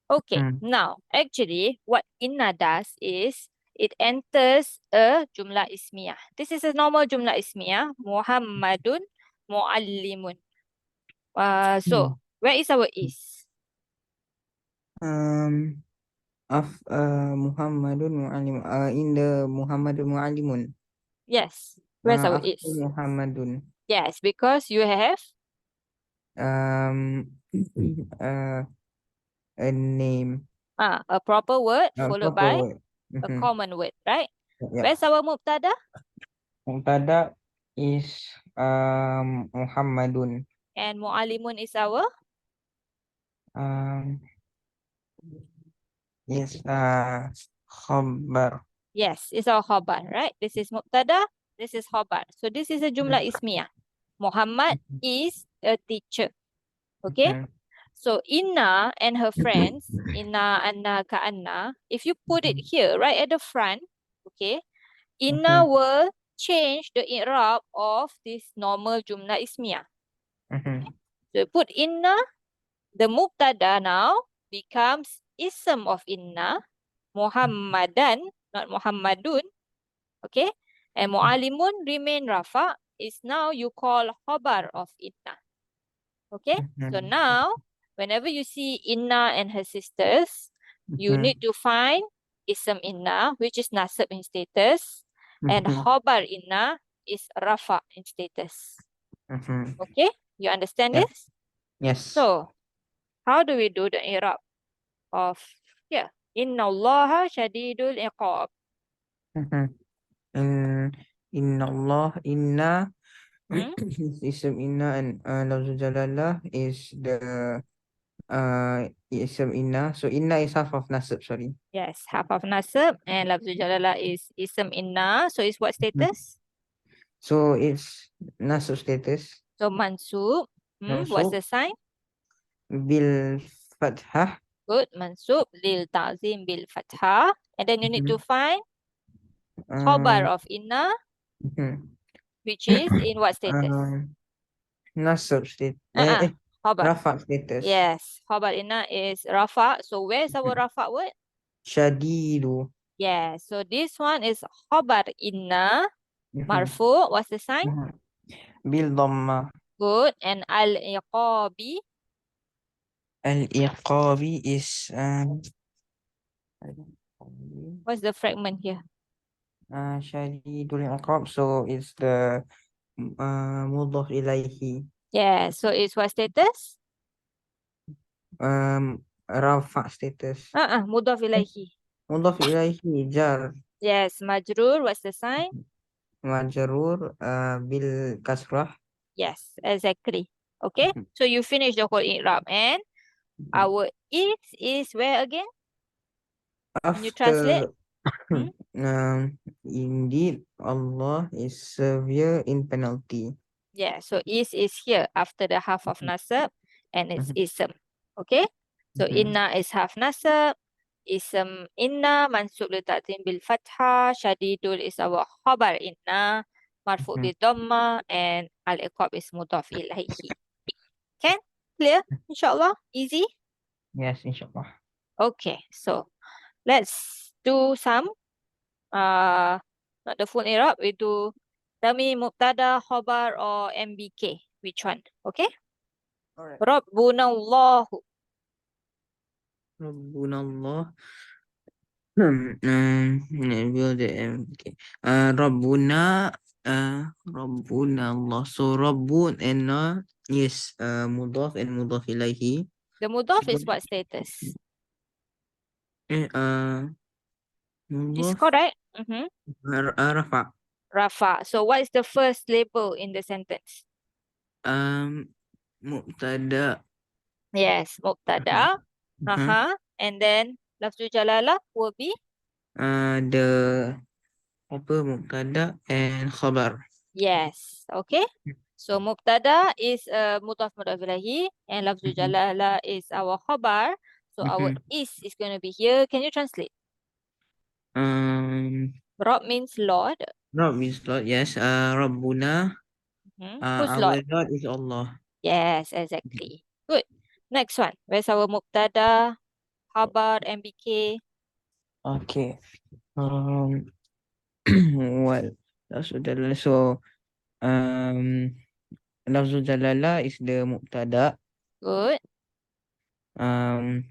Okay, now actually what inna does is it enters a jumlah ismiyah. This is a normal jumlah ismiyah. Muhammadun muallimun. So where is our is? um Muhammadun mu'allim in the Muhammadun mu'allimun Yes, where's our after is? Muhammadun Yes, because you have um uh, a name a proper word followed proper by word. a common word, right? Yeah. Where's our mubtada? Mubtada is Muhammadun. And mu'alimun is our? Um, is khabar. Yes, it's our khabar, right? This is mubtada, this is khabar. So this is a jumlah ismiyah. Muhammad is a teacher. Okay? So Inna and her friends, Inna, Anna, Ka'anna, if you put it here, right at the front, okay, Inna will change the i'rab of this normal jumlah ismiyah. So put Inna, the mubtada now becomes ism of Inna, Muhammadan, not Muhammadun, okay? And mu'alimun remain rafa is now you call khabar of inna. Okay? So now, whenever you see inna and her sisters, you need to find ism inna, which is nasab in status, and khabar inna is rafa in status. Okay? You understand Yeah. this? Yes. So, how do we do the i'rab of here? Inna Allaha shadidul iqab. In Allah inna Hmm? ism inna and lafzul jalalah is the ism inna. So inna is half of nasab, sorry. Yes, half of nasab and lafzul jalalah is ism inna. So it's what status? So it's nasab status. So mansub. What's Mansub the sign? bil fathah. Good. Mansub lil ta'zim bil fathah. And then you need to find khabar Um, of inna, mhm. which is in what status? Nasab state. Khabar. Rafa status. Yes, khabar inna is rafa. So where's our rafa word? Shadidu. Yes. So this one is khabar inna. Mhm. Marfu. What's the sign? Mhm. Bil dhamma. Good. And al-iqabi. Al-iqabi is What's the fragment here? Shadidul Iqab. So it's the mudhaf ilaihi. Yeah, so it's what status? Rafa status. Mudhaf ilaihi. Mudhaf ilaihi jar Yes, majrur, what's the sign? majrur bil kasrah. Yes, exactly. Okay, so you finish the whole i'rab and our is where again? Can you translate? After Hmm? indeed Allah is severe in penalty. Yeah, so is here after the half of nasab and it's ism. Okay, so inna is half nasab, ism inna mansub li ta'zim bil fathah, shadidul is our khabar inna, marfu bi dhamma, and al iqab is mudhaf ilaihi. Can? Clear? Inshallah? Easy? Yes, inshallah. Okay, so let's do some not the full i'rab, we do tell me mubtada, khabar or mbk. Which one? Okay? Alright. Rabbunallahu. Rabbunallah. Will the okay. Rabbuna Rabbuna Allah. So Rabbun and is mudhaf and mudhaf ilaihi. The mudhaf is what status? Eh, Is mudhaf correct? Mm-hmm. rafa. Rafa. So what is the first label in the sentence? Um Mubtada. Yes, mubtada. Uh-huh. And then lafzul jalalah will be? The apa mubtada and khabar. Yes. Okay. So mubtada is mudhaf ilaihi and lafzul Mhm. jalalah is our khabar. So our Mhm. is going to be here. Can you translate? Um, Rob means Lord. Rob is Lord, yes. Rabbuna, Who's Lord? our Lord is Allah. Yes, exactly. Good. Next one. Where's our mubtada, khabar, mbk? Okay. Um, well, Lafzul Jalala. So, Lafzul Jalala is the mubtada. Good. Um,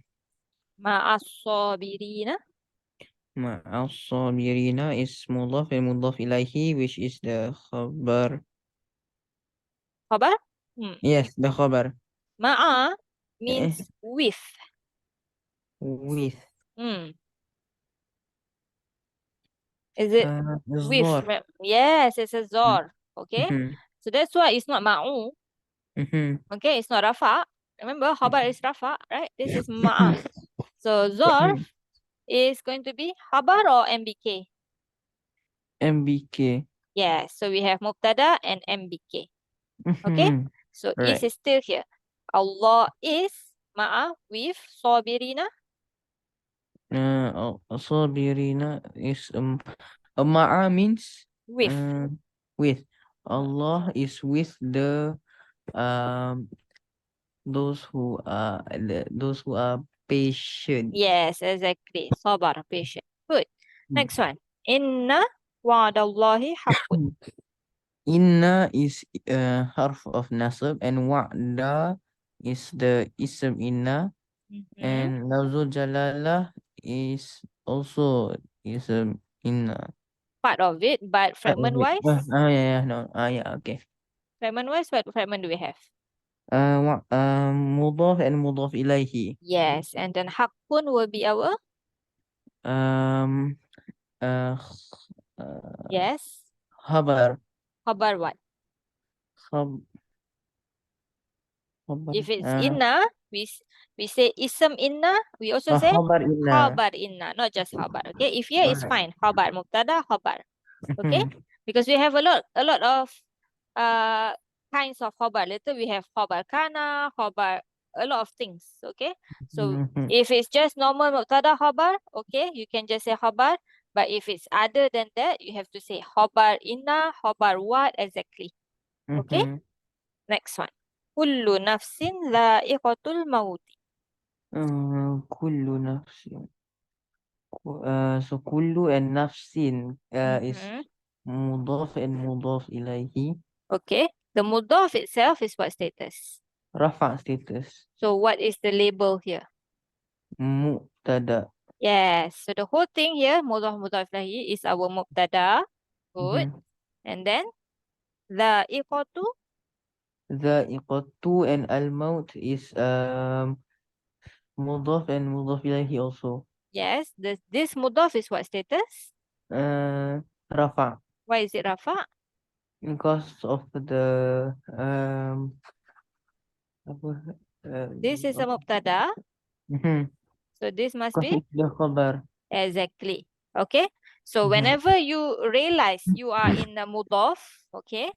Ma'as sabirina. Ma'as sabirina is mudhaf and mudhaf ilaihi, which is the khabar. Khabar? Hmm. Yes, the khabar. Ma'a Eh, means with. with Hmm. Is it with? zor. Yes, it's a zor. Okay. Mhm. So that's why it's not ma'u. Mhm. Okay, it's not rafa. Remember, khabar is rafa, right? This is ma'a. So zor Mhm. is going to be khabar or mbk? MBK. Yes, so we have mubtada and mbk. Okay, Mhm. so Right. is still here. Allah is ma'a with sabirina Sabirina is ma'a means with. uh, with. Hmm. Allah is with the um those who are patient. Yes, exactly. Sabar, patient. Good. Next one. Inna wa'dallahi haqqun. Inna is harf of nasab and wa'da is the ism inna Mm-hmm. and lafzul jalalah is also ism inna. Part of it, but Part of fragment it. wise, Yeah, yeah, no. Yeah, okay. what fragment do we have? Mudhaf and mudhaf ilaihi. Yes, and then haqqun will be our, Um, uh, uh, yes, Khabar. khabar what? Khab, khabar. If it's inna, we say ism inna, we also say Khabar inna. khabar inna, not just khabar. Okay, if here is Alright. fine, khabar, mubtada, khabar. Okay, because we have a lot of uh kinds of khabar. Later we have khabar kana, khabar, a lot of things. Okay, so if it's just normal mubtada khabar, okay, you can just say khabar. But if it's other than that, you have to say khabar inna, khabar what exactly. Okay, next one. Kullu nafsin dha'iqatul maut. Kullu nafsin. So kullu and nafsin is Mm-hmm. mudhaf and mudhaf ilaihi. Okay, the mudaf itself is what status? Rafa status. So what is the label here? Mu'tada. Yes. So the whole thing here, mudhaf ilahi, is our mubtada. Good. Mm-hmm. And then the iqatu. Dha'iqatu and al-maut is mudhaf and mudhaf ilayhi also. Yes. This mudhaf is what status? Uh, Rafa Why is it rafa? because of the apa This is a mubtada. mm-hmm. So this must Because be it's the khabar. exactly. Okay. So Mm-hmm. whenever you realize you are in the mudhaf, okay,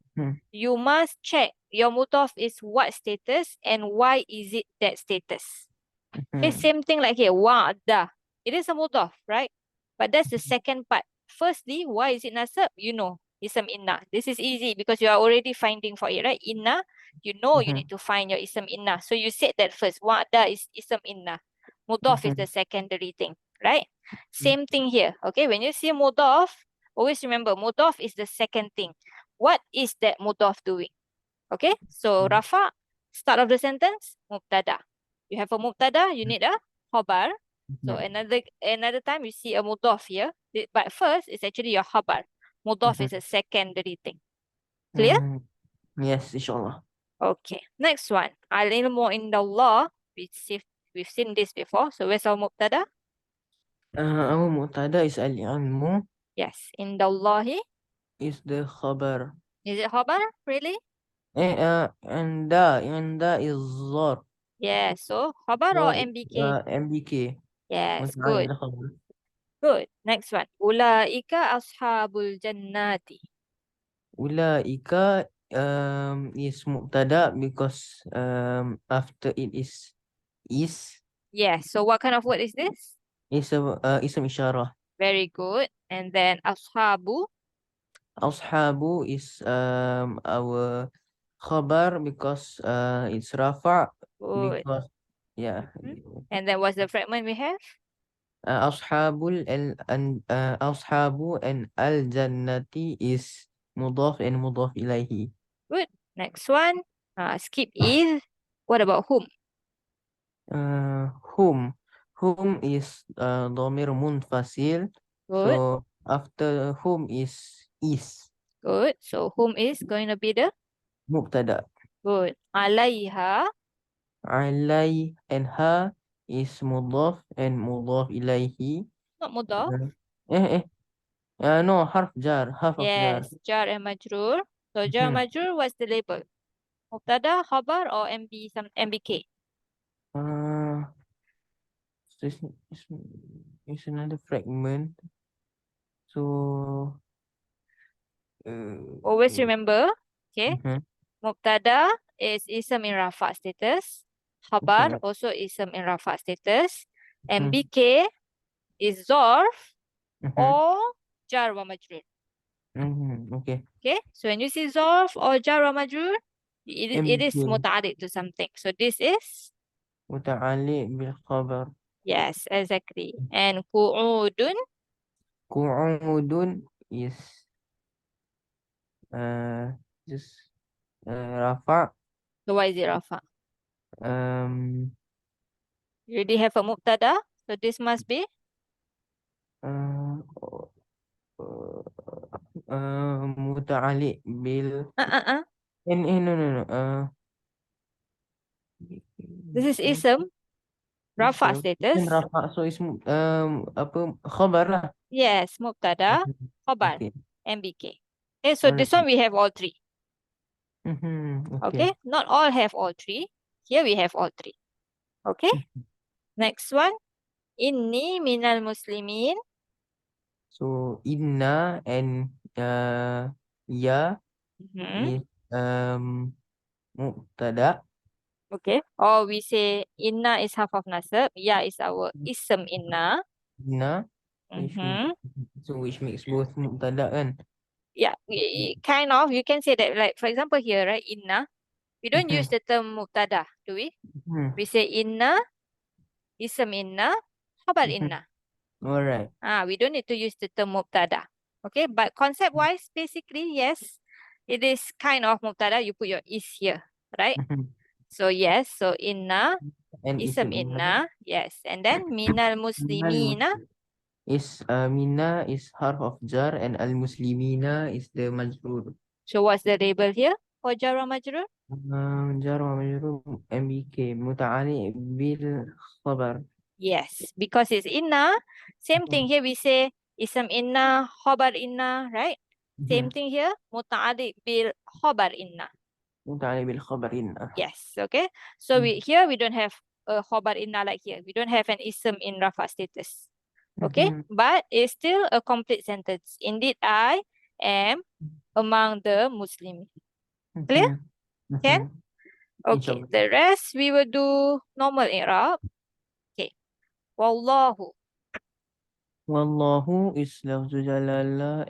you must check your mudhaf is what status and why is it that status. Okay, Mm-hmm. same thing like here. Wa'da. It is a mudaf, right? But that's the second part. Firstly, why is it nasab? You know, ism inna. This is easy because you are already finding for it, right? Inna, you know you Mm-hmm. need to find your ism inna. So you said that first. Wa'da is ism inna. Mudaf is Mm-hmm. the secondary thing, right? Same thing here. Okay, when you see mudaf, always remember mudaf is the second thing. What is that mudaf doing? Okay, so rafa, start of the sentence, mubtada. You have a mubtada, you need a khabar. So Mm-hmm. another time you see a mudaf here, but first it's actually your khabar. Mudaf is a secondary thing. Clear? Mm-hmm. Yes, inshallah. Okay. Next one. Al ilmu indallah. We've seen this before. So where's our mubtada? Our mu'tada is al-ilmu Yes. Indallahi. is the khabar. Is it khabar? Really? And that is zar. Yes. So khabar or So MBK? MBK. Yes. Muta'alliq Good. bil khabar. Good. Next one. Ulaika ashabul jannati. Ulaika is mu'tada because after it is Yes. So what kind of word is this? is a ism isyarah. Very good. And then ashabu. Ashabu is our khabar because it's rafa Good. because yeah. Mhm. And then what's the fragment we have? Ashabu and al jannati is mudaf and mudaf ilaihi. Good. Next one. Skip is. What about whom? Uh, whom whom is dhamir munfasil. Good. So after whom is Good. So whom is going to be the mubtada. good. Alaiha. Alai and ha is mudaf and mudaf ilaihi. Not mudaf. Uh, eh no half of jar. Yes. Jar and majrur. So jar Hmm. majrur, what's the label? Mubtada, khabar, or some MBK? Uh, so it's another fragment. So Always remember. Okay. mhm, Mubtada is ism in rafa status. Khabar correct. also ism in rafa status. Mhm, MBK is zarf mhm, or jar wa majrur. okay. Okay, so when you see zarf or jar wa majrur, it is MK muta'alliq to something. So this is, متعلق بالخبر. yes, exactly. And qu'udun, قعود is uh just rafa. so why is it rafa? um You already have a mubtada, so this must be, uh, متعلق بال uh. no no no This is ism, rafa ism status. rafa so apa khabar lah. Yes, mubtada, khabar, Okay, MBK. Okay, so alright. this one we have all three. Okay. Okay, not all have all three. Here we have all three. Okay, next one. Inni minal muslimin. So inna and ya Mhm. is mubtada. Okay. Or we say inna is half of nasab. Ya is our ism inna. Inna which Mm-hmm. which makes both mubtada kan. Yeah, kind of. You can say that, like, for example, here, right? Inna. We don't use Mhm, the term mubtada, do we? mhm, We say inna, ism inna, khabar mhm. inna. Alright. We don't need to use the term mubtada. Okay, but concept-wise, basically, yes, it is kind of mubtada. You put your is here, right? Mhm, So yes, so inna, and ism ism inna. inna, yes. And then minal Minal muslimina. is Mina is harf of jar and al muslimina is the majrur. So what's the label here for jar wa majrur? jar wa majrur MBK muta'ali bil khabar. Yes, because it's inna. Same thing here, we say ism inna, khobar inna, right? Same Mhm. thing here, muta'alliq bil khobar inna. muta'ali bil khabarin. Yes, okay. So we here we don't have a khobar inna like here. We don't have an ism in rafa status. Okay, Mhm. but it's still a complete sentence. Indeed, I am among the Muslims. Clear? Mhm. Can? Mhm. Okay, Inshallah. the rest we will do normal i'rab. Okay. Wallahu. Wallahu is lafzu jalalah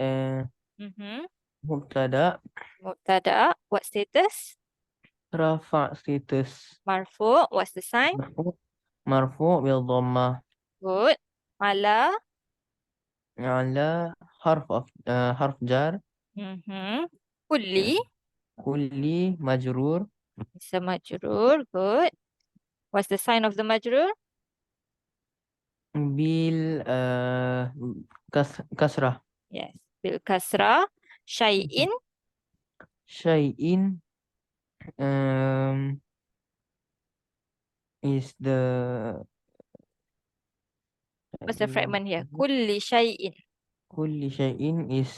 Mm-hmm. mubtada Mubtada. What status? rafa status Marfu. What's the sign? marfu marfu bil dhammah Good. Ala. ala harf jar Mm-hmm. uh, Kulli. kulli majrur It's a majrur. Good. What's the sign of the majrur? bil kasrah Yes. Bil kasra. Syai'in. syai'in um, is the What's the fragment here? Kulli syai'in. kulli syai'in is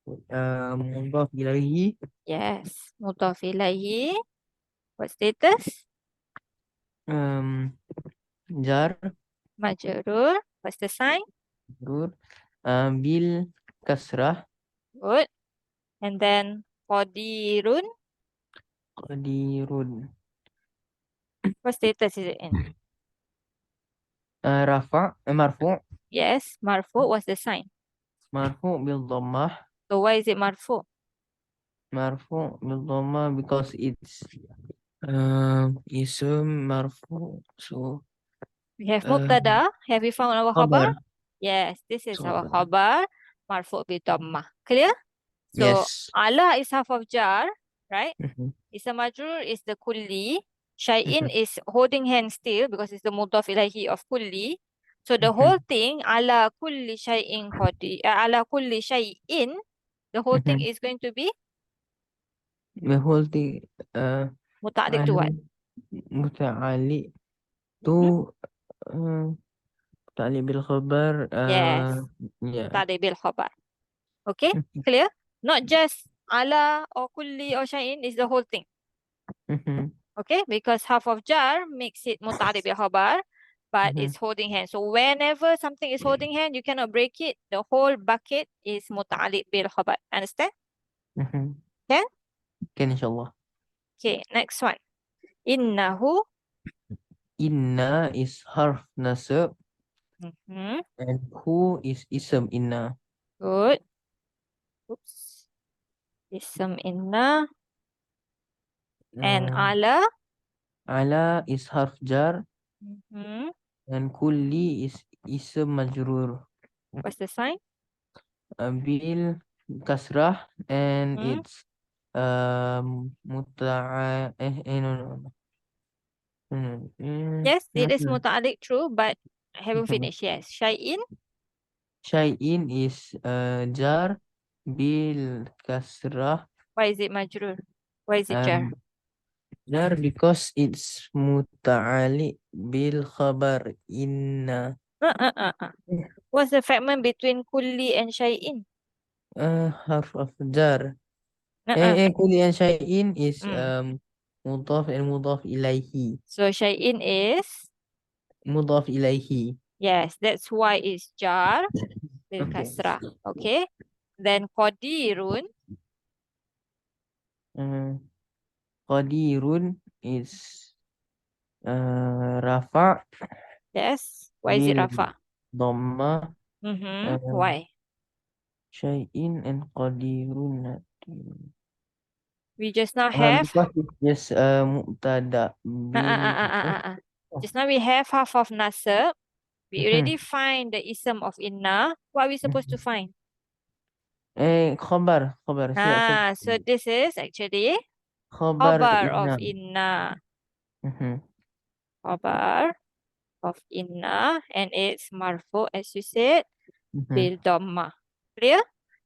mudhaf ilaihi Yes. Mudhaf ilaihi. What status? um, jar Majrur. What's the sign? majrur bil kasrah Good. And then qadirun. qadirun What status is it in? marfu Yes. Marfu. What's the sign? marfu bil dhammah So why is it marfu? because it's ism marfu so We have um mubtada. Have we found our khabar? khabar Yes. This is our khabar khabar. Marfu bi dhammah. Clear? So yes. ala is half of jar, right? Mhm, Is a majrur is the kulli. Shay'in mhm, is holding hand still because it's the mudaf ilahi of kulli. So the whole mhm, thing ala kulli shay'in ala kulli shay'in, the whole thing mhm. is going to be The whole thing muta'alliq to Ali what? muta'ali to Mhm. uh, muta'ali bil khabar Yes, yeah. muta'alliq bil khabar. Okay, Mhm, clear? Not just ala or kulli or shay'in is the whole thing. mhm, Okay, because half of jar makes it muta'alliq bil khabar, but mhm, it's holding hand. So whenever something is holding hand, you cannot break it. The whole bucket is muta'alliq bil khabar. Understand? mhm. Can? Kan insyaallah. Okay, next one. Innahu. Inna is harf nasab Mhm. and who is ism inna. Good. Oops. Ism inna and Uh, ala. ala is harf jar Mhm. and kulli is ism majrur What's the sign? bil kasrah and Mhm. it's no, no, no. Yes, it is Mhm. muta'alliq true, but I haven't Mhm. finished. Yes. Shay'in. Syai'in is jar bil kasrah Why is it majrur? Why is it jar? um, jar because it's muta'ali bil khabar inna Uh, uh, uh, uh. What's the fragment between kulli and shay'in? harf of jar Uh-uh. kulli and syai'in is Mm. mudhaf and So shay'in is, mudhaf ilaihi yes, that's why it's jar bil okay kasrah. Okay. Then qadirun, uh, qadirun is rafa yes. Why is it bil rafa? dhammah Mm-hmm. uh, Why? syai'in and qadirun We just now have because it's just muqtada bil just now we have half of nasab. We already mhm. find the ism of inna. What are we supposed to Mhm. find? Khabar So this is actually Khabar Khabar of inna. inna. Mhm, Khabar of inna. And it's marfu, as you said, mhm. bil dhamma. Clear?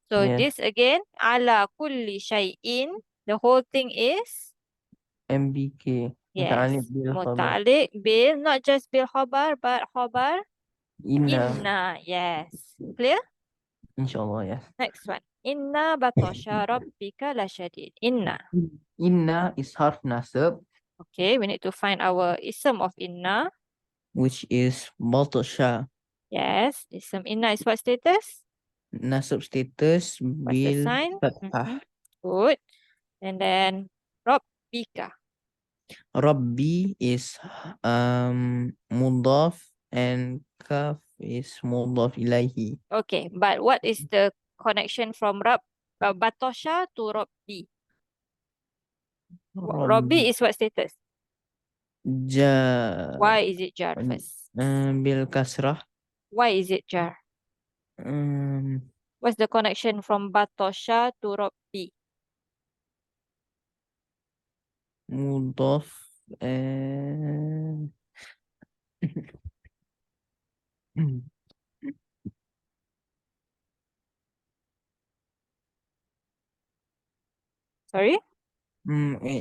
So Yes. this again, ala kulli shay'in. The whole thing is, MBK. Muta'alliq yes, bil khabar. muta'alliq bil, not just bil khabar, but khabar Inna. inna. Yes. Clear? Inshallah, yes. Next one. Inna batasha rabbika lasyadid. Inna. Inna is harf nasab, Okay, we need to find our ism of inna. which is batasha. Yes, ism inna is what status? Nasab status What's the bil sign? fathah. Good. And then rabbika. Rabbi is mudaf and kaf is mudaf ilaihi. Okay, but what is the connection from Batosha to Rabbi? Rabbi Rabbi is what status? ja Why is it jar first? bil kasrah Why is it jar? um, What's the connection from Batosha to Rabbi? mudaf and Sorry?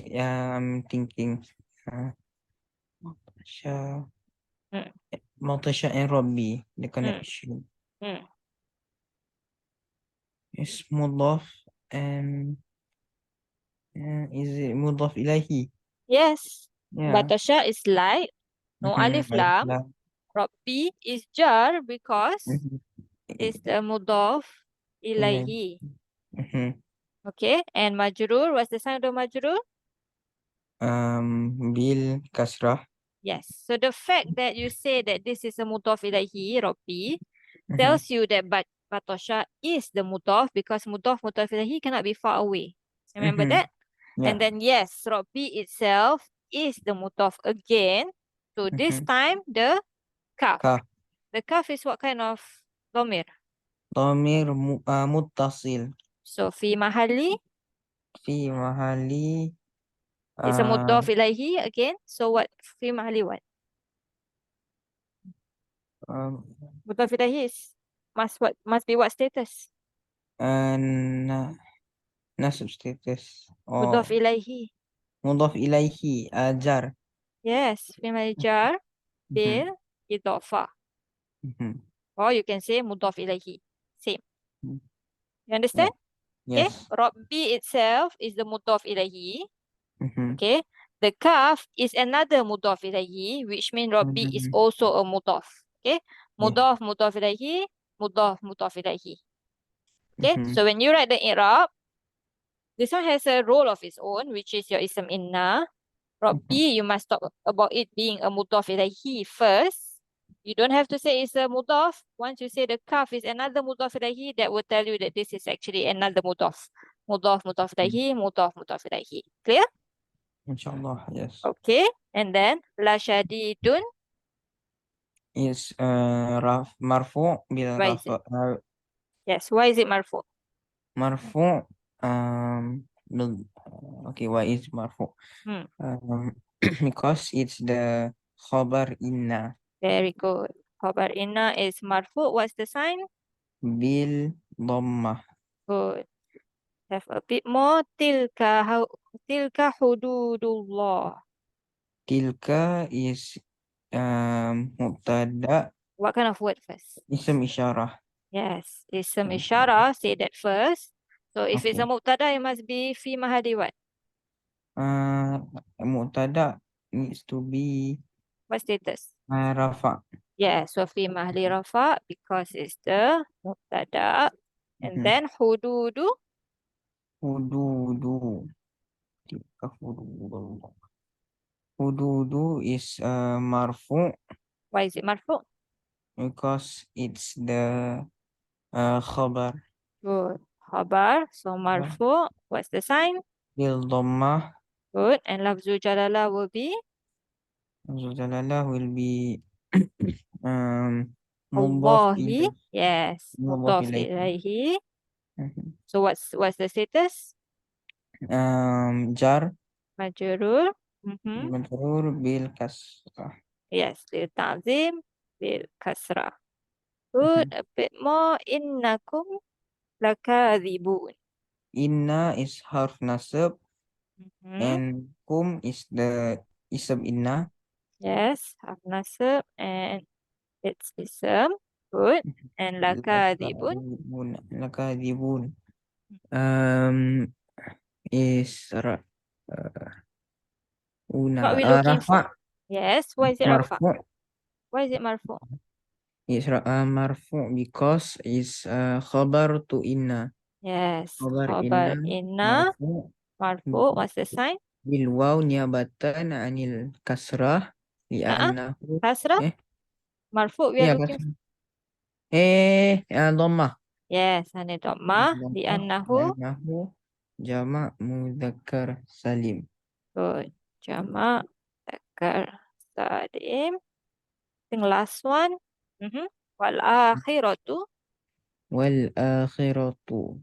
yeah, I'm thinking uh, Matasha Mm, Matasha and Rabbi, the mm, connection mm. is mudaf and is it mudaf ilahi? Yes. Yeah. Batosha is like, no alif Alif lam. lam. Rabbi is jar because Mhm. it's the mudaf Ilahi. ilaihi. Mhm. Okay, and majrur, what's the sign of majrur? Bil kasrah. Yes. So the fact that you say that this is a mudaf ilaihi, Rabbi, Mhm. tells you that Batosha is the mudaf because mudaf ilaihi cannot be far away. Remember Mhm. that? And Yeah. then yes, Rabbi itself is the mudaf again. So this Mhm. time the kaf. Kaf. The kaf is what kind of dhamir? Dhamir muttasil So fi mahalli fi mahali is a uh, mudaf ilaihi again. So what fi mahalli what? um, Mudaf ilaihi is must be what status? nasab status Mudaf oh ilaihi. mudhaf ilaihi jar. Yes, fi mahalli jar Mhm. bil idafah. Mhm. Or you can say mudaf ilaihi. Same. Mhm. You understand? Yeah. Okay. Yes. Rabbi itself is the mudaf ilaihi. Mhm. Okay. The kaf is another mudaf ilaihi, which means Rabbi is Mhm. also a mudaf. Okay. Yeah. Mudaf ilaihi, mudaf ilaihi. Okay. Mhm. So when you write the i'rab, this one has a role of its own, which is your ism inna. Mhm. Rabbi, you must talk about it being a mudaf ilaihi first. You don't have to say it's a mudaf. Once you say the kaf is another mudaf ilaihi, that will tell you that this is actually another mudaf. Mudaf ilaihi, mudaf ilaihi. Clear? Inshallah, yes. Okay. And then la shadidun. Is marfu bil Why is rafa it? Yes. Why is it marfu? marfu bil okay, why is marfu? Hmm. Um, because it's the khabar inna Very good. Khabar inna is marfu. What's the sign? bil dhammah. Good. Have a bit more. Tilka hududullah. Tilka is mubtada What kind of word first? ism isyarah. Yes, ism Ism isyarah. isyarah. Say that first. So if it's a Okay. mubtada, it must be fi mahali what? Uh, Mubtada needs to be What status? rafa. Yeah, so fi mahali rafa because it's the mubtada. And Mhm. then hududu. Hududu. Tilka hududullah. Hududu is marfu Why is it marfu? because it's the khabar Good. Khabar. So marfu. What's the sign? bil dhammah. Good. And lafzu jalalah will be Zulalallah will be mudhaf Allahi. ilayhi. Yes. Mudhaf Mudaf ilayhi. ilaihi. Mhm. So what's the status? Jar Majrur. Mhm. Majrur bil kasrah. Yes, للتعظيم بالكسرة. Good. Mhm. A bit more. إنكم لكاذبون. Inna is harf nasab Mhm. and kum is the ism inna. Yes, have nasab and it's ism. Good. And لكاذبون. Lakadibun. Lakadibun. Um, is What una are we looking rafa for? Yes. Why is it rafa? marfu Why is it marfu? is marfu because is khabar to inna. Yes. Khabar inna Khabar inna marfu marfu. What's the sign? bil waw niabatan anil kasrah Uh-uh. li'annahu Kasrah. eh Marfu. We are ya looking for. kasrah dhammah Yes. And dhammah. dhammah لأنه. li'annahu jama' mudzakkar salim. Good. Jama' Zakar Salim. Think last one. Mm-hmm. Wal akhiratu. Wal akhiratu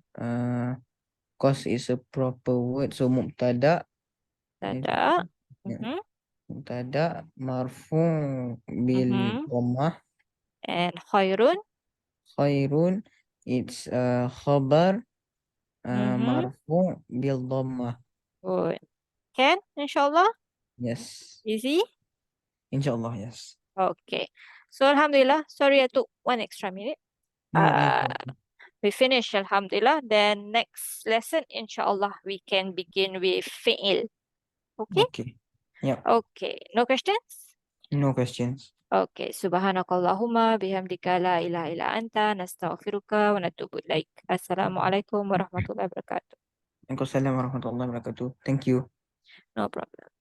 cause is a proper word so mubtada is Tada. ya, Mm-hmm. mubtada marfu bil Mm-hmm. dhammah. And khairun. Khairun it's khabar Mm-hmm. marfu bil dhammah. Good. Can, inshallah. Yes, Easy. insyaallah, yes. Okay. So Alhamdulillah. Sorry I took one extra minute. No Uh, problem. we finished Alhamdulillah. Then next lesson, inshallah, we can begin with fi'il. Okay? Okay. Yep. Okay. No questions? No questions. Okay. Subhanakallahumma bihamdika la ilaha illa anta nastaghfiruka wa natubu ilaik. Assalamualaikum warahmatullahi wabarakatuh. Waalaikumsalam warahmatullahi wabarakatuh. Thank you. No problem.